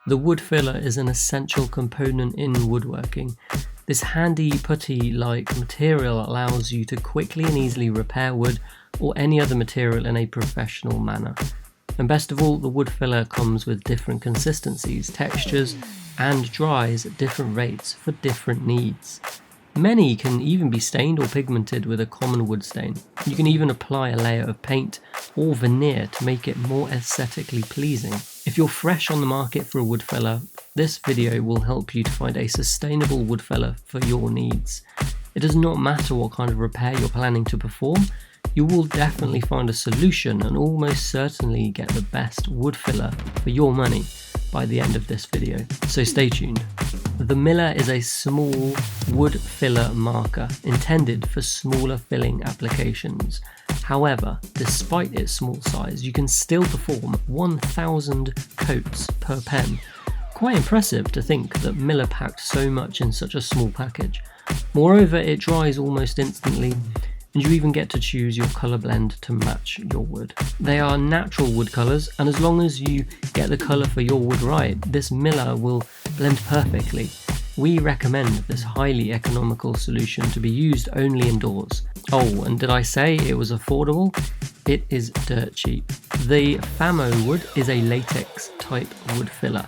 The wood filler is an essential component in woodworking. This handy putty-like material allows you to quickly and easily repair wood or any other material in a professional manner. And best of all, the wood filler comes with different consistencies, textures, and dries at different rates for different needs. Many can even be stained or pigmented with a common wood stain. You can even apply a layer of paint or veneer to make it more aesthetically pleasing. If you're fresh on the market for a wood filler, this video will help you to find a sustainable wood filler for your needs. It does not matter what kind of repair you're planning to perform, you will definitely find a solution and almost certainly get the best wood filler for your money by the end of this video, so stay tuned. The Miller is a small wood filler marker intended for smaller filling applications. However, despite its small size, you can still perform 1,000 coats per pen. Quite impressive to think that Miller packed so much in such a small package. Moreover, it dries almost instantly, and you even get to choose your colour blend to match your wood. They are natural wood colours, and as long as you get the colour for your wood right, this Miller will blend perfectly. We recommend this highly economical solution to be used only indoors. Oh, and did I say it was affordable? It is dirt cheap. The FamoWood is a latex type wood filler.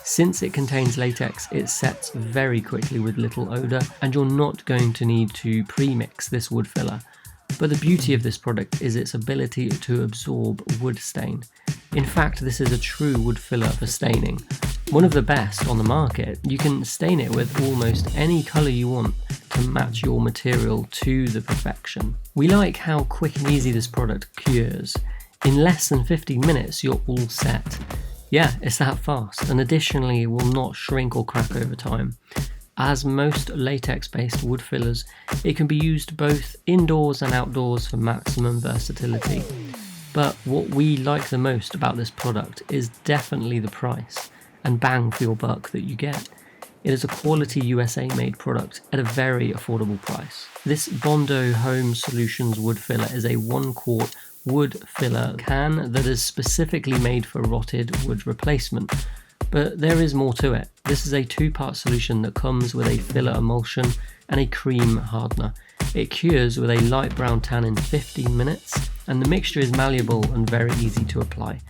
Since it contains latex, it sets very quickly with little odour, and you're not going to need to pre-mix this wood filler. But the beauty of this product is its ability to absorb wood stain. In fact, this is a true wood filler for staining. One of the best on the market. You can stain it with almost any colour you want to match your material to the perfection. We like how quick and easy this product cures. In less than 15 minutes, you're all set. Yeah, it's that fast, and additionally it will not shrink or crack over time. As most latex-based wood fillers, it can be used both indoors and outdoors for maximum versatility. But what we like the most about this product is definitely the price and bang for your buck that you get. It is a quality USA made product at a very affordable price. This Bondo Home Solutions wood filler is a 1-quart wood filler can that is specifically made for rotted wood replacement. But there is more to it. This is a 2-part solution that comes with a filler emulsion and a cream hardener. It cures with a light brown tan in 15 minutes, and the mixture is malleable and very easy to apply.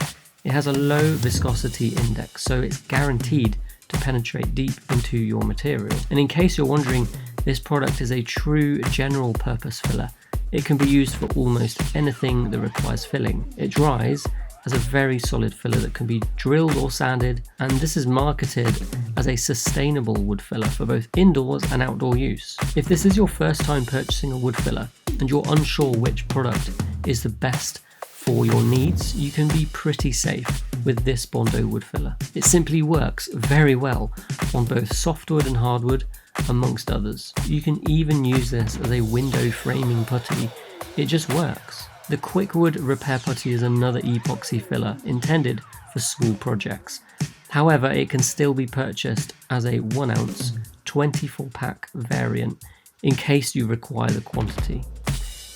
It has a low viscosity index, so it's guaranteed to penetrate deep into your material. And in case you're wondering, this product is a true general purpose filler. It can be used for almost anything that requires filling. It dries as a very solid filler that can be drilled or sanded, and this is marketed as a sustainable wood filler for both indoors and outdoor use. If this is your first time purchasing a wood filler and you're unsure which product is the best for your needs, you can be pretty safe with this Bondo wood filler. It simply works very well on both softwood and hardwood, amongst others. You can even use this as a window framing putty. It just works. The Quickwood Repair Putty is another epoxy filler intended for small projects. However, it can still be purchased as a 1 ounce 24-pack variant in case you require the quantity.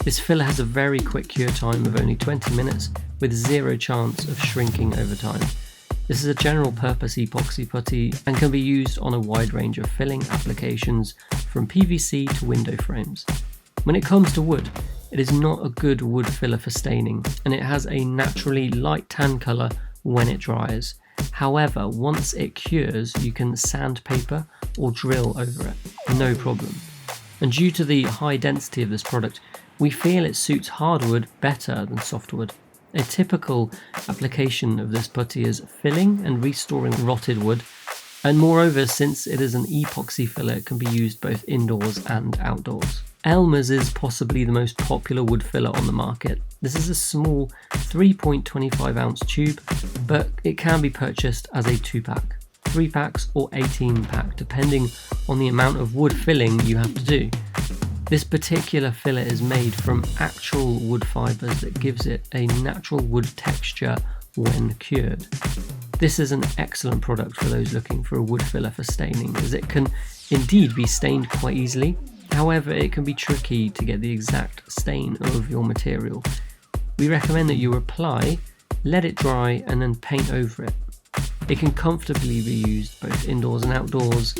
This filler has a very quick cure time of only 20 minutes with zero chance of shrinking over time. This is a general purpose epoxy putty and can be used on a wide range of filling applications from PVC to window frames. When it comes to wood, it is not a good wood filler for staining, and it has a naturally light tan colour when it dries. However, once it cures, you can sandpaper or drill over it, no problem. And due to the high density of this product, we feel it suits hardwood better than softwood. A typical application of this putty is filling and restoring rotted wood, and moreover, since it is an epoxy filler, it can be used both indoors and outdoors. Elmer's is possibly the most popular wood filler on the market. This is a small 3.25 ounce tube, but it can be purchased as a 2-pack, 3 packs or 18-pack, depending on the amount of wood filling you have to do. This particular filler is made from actual wood fibres that gives it a natural wood texture when cured. This is an excellent product for those looking for a wood filler for staining, as it can indeed be stained quite easily. However, it can be tricky to get the exact stain of your material. We recommend that you apply, let it dry, and then paint over it. It can comfortably be used both indoors and outdoors,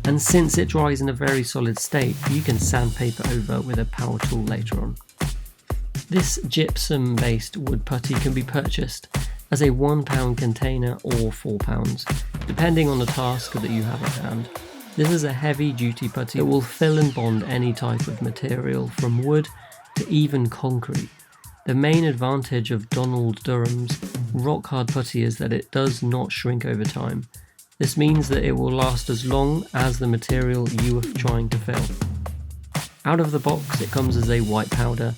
and since it dries in a very solid state, you can sandpaper over with a power tool later on. This gypsum based wood putty can be purchased as a £1 container or £4, depending on the task that you have at hand. This is a heavy duty putty that will fill and bond any type of material from wood to even concrete. The main advantage of Durham's Rockhard putty is that it does not shrink over time. This means that it will last as long as the material you are trying to fill. Out of the box, it comes as a white powder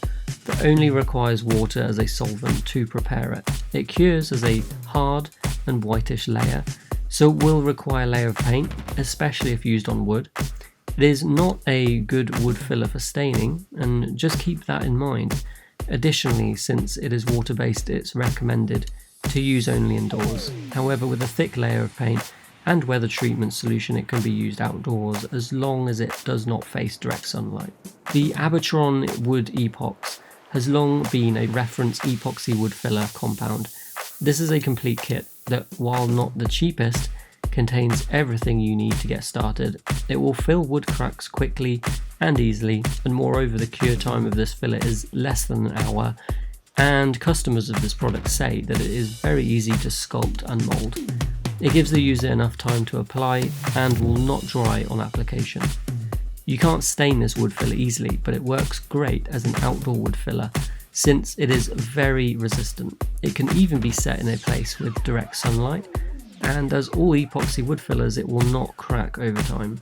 that only requires water as a solvent to prepare it. It cures as a hard and whitish layer, so it will require a layer of paint, especially if used on wood. It is not a good wood filler for staining, and just keep that in mind. Additionally, since it is water-based, it's recommended to use only indoors. However, with a thick layer of paint and weather treatment solution, it can be used outdoors as long as it does not face direct sunlight. The Abatron WoodEpox has long been a reference epoxy wood filler compound. This is a complete kit that, while not the cheapest, contains everything you need to get started. It will fill wood cracks quickly and easily, and moreover the cure time of this filler is less than an hour, and customers of this product say that it is very easy to sculpt and mould. It gives the user enough time to apply and will not dry on application. You can't stain this wood filler easily, but it works great as an outdoor wood filler since it is very resistant. It can even be set in a place with direct sunlight, and as all epoxy wood fillers, it will not crack over time.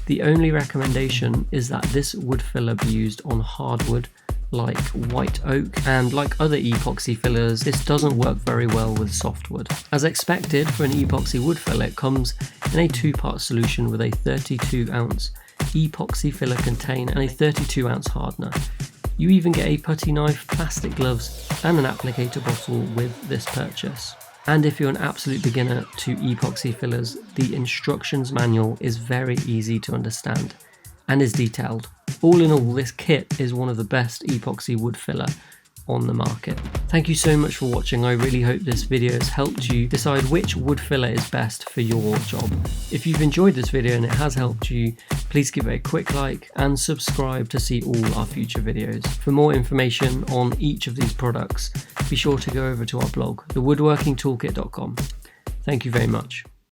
The only recommendation is that this wood filler be used on hardwood like white oak, and like other epoxy fillers, this doesn't work very well with softwood. As expected for an epoxy wood filler, it comes in a 2-part solution with a 32-ounce epoxy filler container and a 32-ounce hardener. You even get a putty knife, plastic gloves and an applicator bottle with this purchase. And if you're an absolute beginner to epoxy fillers, the instructions manual is very easy to understand and is detailed. All in all, this kit is one of the best epoxy wood filler on the market. Thank you so much for watching. I really hope this video has helped you decide which wood filler is best for your job. If you've enjoyed this video and it has helped you, please give it a quick like and subscribe to see all our future videos. For more information on each of these products, be sure to go over to our blog, thewoodworkingtoolkit.com. Thank you very much.